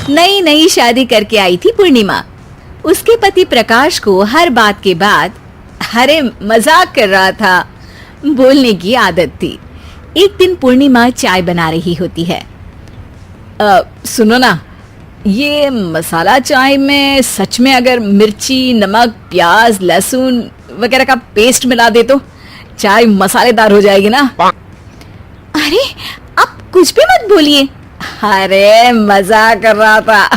नई नई शादी करके आई थी पूर्णिमा। उसके पति प्रकाश को हर बात के बाद अरे मजाक कर रहा था बोलने की आदत थी। एक दिन पूर्णिमा चाय बना रही होती है। सुनो ना, ये मसाला चाय में सच में अगर मिर्ची, नमक, प्याज, लहसुन वगैरह का पेस्ट मिला दे तो चाय मसालेदार हो जाएगी ना। अरे आप कुछ भी मत बोलिए। अरे मजाक कर रहा था।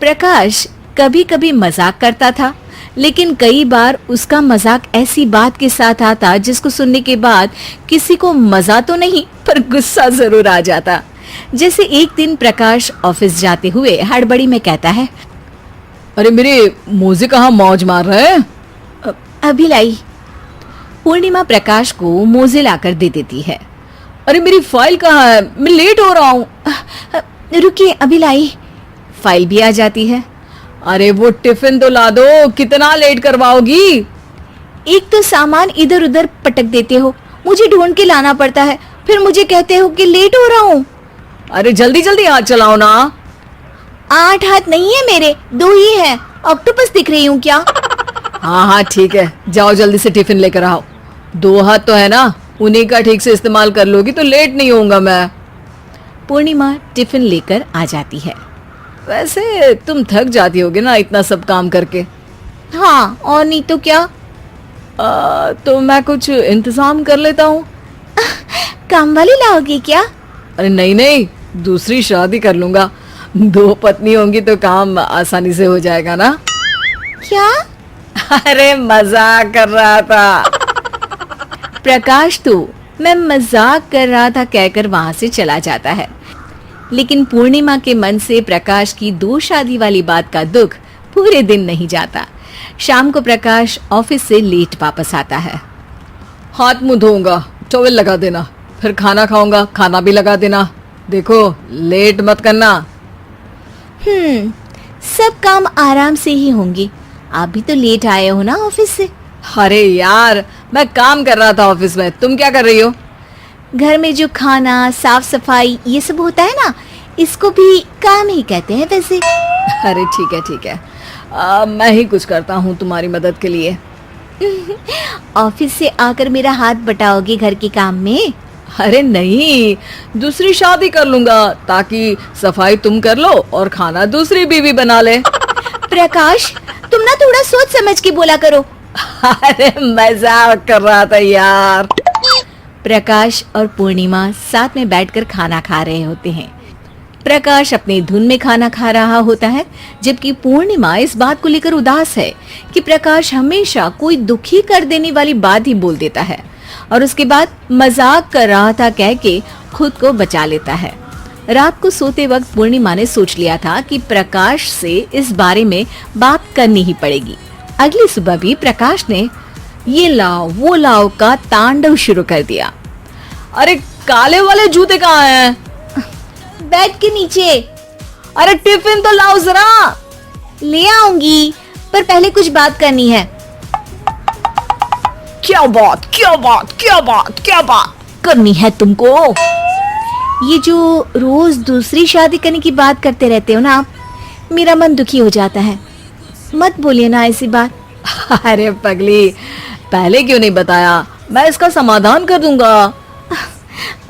प्रकाश कभी कभी मजाक करता था, लेकिन कई बार उसका मजाक ऐसी बात के साथ आता जिसको सुनने के बाद किसी को मजा तो नहीं पर गुस्सा जरूर आ जाता। जैसे एक दिन प्रकाश ऑफिस जाते हुए हड़बड़ी में कहता है, अरे मेरे मोजे कहाँ मौज मार रहे हैं? अभी लाई। पूर्णिमा प्रकाश को मोजे लाकर दे देती है। अरे मेरी फाइल कहाँ है? मैं लेट हो रहा हूँ। रुकिए अभी लाई। फाइल भी आ जाती है। अरे वो टिफिन तो ला दो, कितना लेट करवाओगी? एक तो सामान इधर उधर पटक देते हो, मुझे ढूंढ के लाना पड़ता है, फिर मुझे कहते हो कि लेट हो रहा हूँ। अरे जल्दी जल्दी हाथ चलाओ ना। 8 हाथ नहीं है मेरे, 2 ही है। ऑक्टोपस दिख रही हूँ क्या? हाँ हाँ ठीक है, जाओ जल्दी से टिफिन लेकर आओ। 2 हाथ तो है ना, उन्हीं का ठीक से इस्तेमाल कर लोगी तो लेट नहीं होऊंगा मैं। पूर्णिमा टिफिन लेकर आ जाती है। वैसे तुम थक जाती होगी ना इतना सब काम करके। हाँ और नहीं तो क्या। तो मैं कुछ इंतजाम कर लेता हूँ। काम वाली लाओगी क्या? अरे नहीं नहीं, दूसरी शादी कर लूंगा। 2 पत्नी होंगी तो काम आसानी से हो जाएगा ना। क्या? अरे मजाक कर रहा था। प्रकाश तो मैं मजाक कर रहा था कहकर वहां से चला जाता है। लेकिन पूर्णिमा के मन से प्रकाश की 2 शादी वाली बात का दुख पूरे दिन नहीं जाता। शाम को प्रकाश ऑफिस से लेट वापस आता है। हाथ मुंह धोऊंगा, टॉवल लगा देना, फिर खाना खाऊंगा, खाना भी लगा देना। देखो लेट मत करना। सब काम आराम से ही होंगे। आप भी तो लेट आए हो ना ऑफिस से। अरे यार मैं काम कर रहा था ऑफिस में, तुम क्या कर रही हो? घर में जो खाना, साफ सफाई ये सब होता है ना, इसको भी काम ही कहते हैं वैसे। अरे ठीक है, मैं ही कुछ करता हूँ तुम्हारी मदद के लिए। ऑफिस से आकर मेरा हाथ बटाओगे घर के काम में? अरे नहीं, दूसरी शादी कर लूंगा ताकि सफाई तुम कर लो और खाना दूसरी बीवी बना ले। प्रकाश तुम ना थोड़ा सोच समझ के बोला करो। अरे मजाक कर रहा था यार। प्रकाश और पूर्णिमा साथ में बैठकर खाना खा रहे होते हैं। प्रकाश अपनी धुन में खाना खा रहा होता है, जबकि पूर्णिमा इस बात को लेकर उदास है कि प्रकाश हमेशा कोई दुखी कर देने वाली बात ही बोल देता है और उसके बाद मजाक कर रहा था कह के खुद को बचा लेता है। रात को सोते वक्त पूर्णिमा ने सोच लिया था कि प्रकाश से इस बारे में बात करनी ही पड़ेगी। अगली सुबह भी प्रकाश ने ये लाओ वो लाओ का तांडव शुरू कर दिया। अरे काले वाले जूते कहाँ हैं? बेड के नीचे। अरे टिफिन तो लाओ जरा। ले आऊंगी, पर पहले कुछ बात करनी है। क्या बात करनी है तुमको? ये जो रोज दूसरी शादी करने की बात करते रहते हो ना आप, मेरा मन दुखी हो जाता है। मत बोलिए ना ऐसी बात। अरे पगली, पहले क्यों नहीं बताया? मैं इसका समाधान कर दूंगा।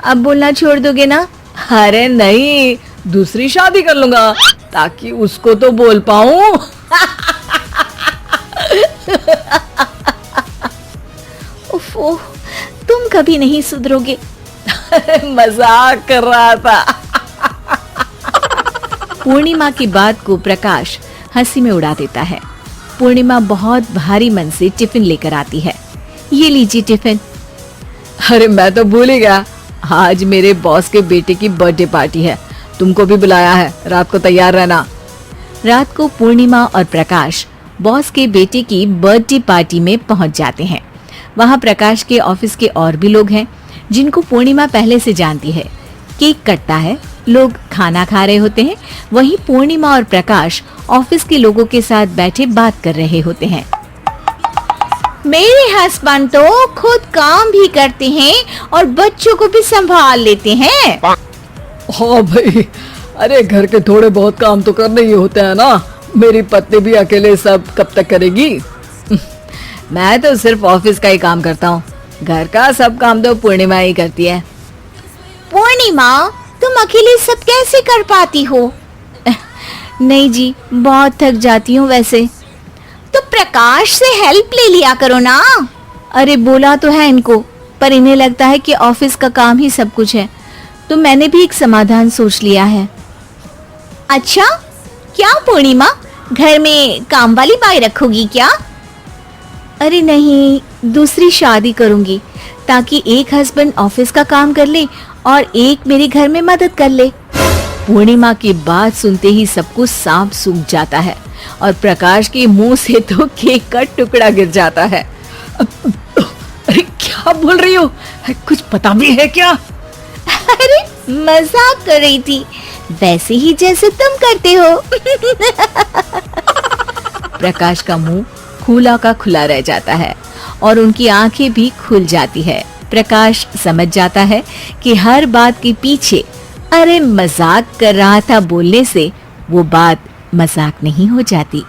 अब बोलना छोड़ दोगे ना? अरे नहीं, दूसरी शादी कर लूंगा ताकि उसको तो बोल पाऊं। उफ़, तुम कभी नहीं सुधरोगे। मजाक कर रहा था। पूर्णिमा की बात को प्रकाश हंसी में उड़ा देता है। पूर्णिमा बहुत भारी मन से टिफिन लेकर आती है। ये लीजिए टिफिन। अरे मैं तो भूल ही गया, आज मेरे बॉस के बेटे की बर्थडे पार्टी है, तुमको भी बुलाया है, रात को तैयार रहना। रात को पूर्णिमा और प्रकाश बॉस के बेटे की बर्थडे पार्टी में पहुंच जाते हैं। वहां प्रकाश के ऑफिस के और भी लोग हैं जिनको पूर्णिमा पहले से जानती है। केक कटता है, लोग खाना खा रहे होते हैं। वहीं पूर्णिमा और प्रकाश ऑफिस के लोगों के साथ बैठे बात कर रहे होते हैं। मेरे हस्बैंड तो खुद काम भी करते हैं और बच्चों को भी संभाल लेते हैं। हाँ भाई, अरे घर के थोड़े बहुत काम तो करने ही होते हैं ना, मेरी पत्नी भी अकेले सब कब तक करेगी। मैं तो सिर्फ ऑफिस का ही काम करता हूँ, घर का सब काम तो पूर्णिमा ही करती है। पूर्णिमा, तुम अकेले सब कैसे कर पाती हो? नहीं जी, बहुत थक जाती हूँ वैसे। तो प्रकाश से हेल्प ले लिया करो ना। अरे बोला तो है इनको, पर इन्हें लगता है कि ऑफिस का काम ही सब कुछ है, तो मैंने भी एक समाधान सोच लिया है। अच्छा, क्या पूर्णिमा, घर में काम वाली बाई रखोगी क्या? अरे नहीं, दूसरी शादी करूंगी ताकि एक हस्बैंड ऑफिस का काम कर ले और एक मेरे घर में मदद कर ले। पूर्णिमा की बात सुनते ही सब कुछ सांप सूख जाता है और प्रकाश के मुंह से तो केक का टुकड़ा गिर जाता है। अरे क्या बोल रही हो, कुछ पता भी है क्या? अरे मजाक कर रही थी, वैसे ही जैसे तुम करते हो। प्रकाश का मुंह खुला का खुला रह जाता है और उनकी आंखें भी खुल जाती है। प्रकाश समझ जाता है कि हर बात के पीछे अरे मजाक कर रहा था बोलने से वो बात मजाक नहीं हो जाती।